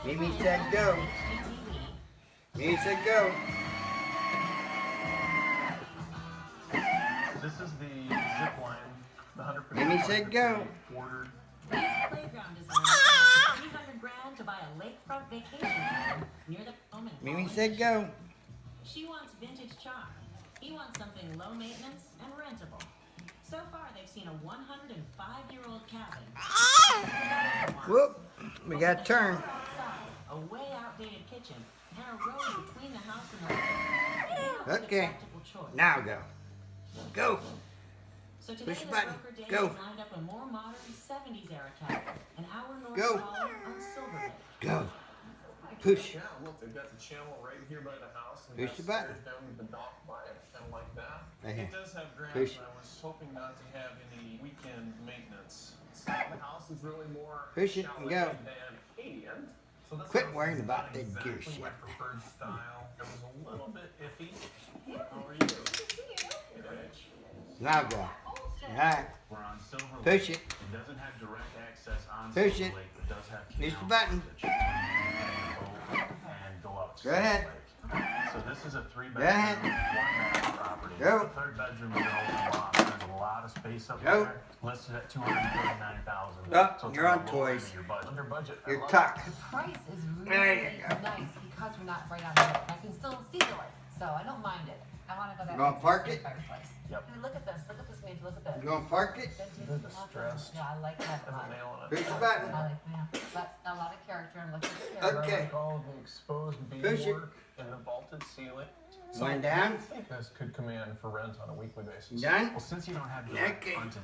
Mimi said go. Mimi said go. This is the zip line. The 100% Mimi said go. ordered. This playground designer $300 grand to buy a lakefront vacation home near the home in Mimi Holland, said go. She wants vintage charm. He wants something low maintenance and rentable. So far, they've seen a 105-year-old cabin. Whoop. We got a turn. Outside, a way outdated kitchen, and a road between the house and the lake. Okay. Now go. Go. So today Push the the button. broker Dave Go. has lined up a more modern 70s era cabin, an hour north Go. of Holland on Silver Lake. Go. Push. Yeah, look, they've got the channel right here by the house. And Push the button. down to the dock by it, kind of like that. Okay. It does have grass, Push. and I was hoping not to have any weekend maintenance. So the house is really more Push it and chalet go. than Acadian. So this Quit house worrying is about not that exactly gear shit. my preferred style. It was a little bit iffy. How are you? Good age. Now go. Alright. We're on Silver Lake. Push it. It doesn't have direct access on Push Silver it. Lake. It does have Push the canal button. passage. And go up to Go Silver ahead. Lake. So this is a 3-bedroom, ahead. 1-bath property. Go. The third bedroom is an open loft. There's a lot of space up Go. there. Listed at $239,000. Oh, so it's you're on on the lower end toys. of your budget. Under budget. I You're love tucked. The price is There really you go. nice because we're not right on the lake. I can still see the lake, so I don't mind it. I want to go that You gonna way to park the it? fireplace. Yep. Hey, look at this, Mitch, look at this. You gonna park it? Vintage distressed. Yeah, I like that a Has a lot. nail in it. Push the button. I like, yeah, that's a lot of character and look at the character. Okay. I like all of the exposed Push it. beadwork and the vaulted ceiling. So One what do down. you think this could command for rent on a weekly basis? Done? Well, since you don't have direct Okay. frontage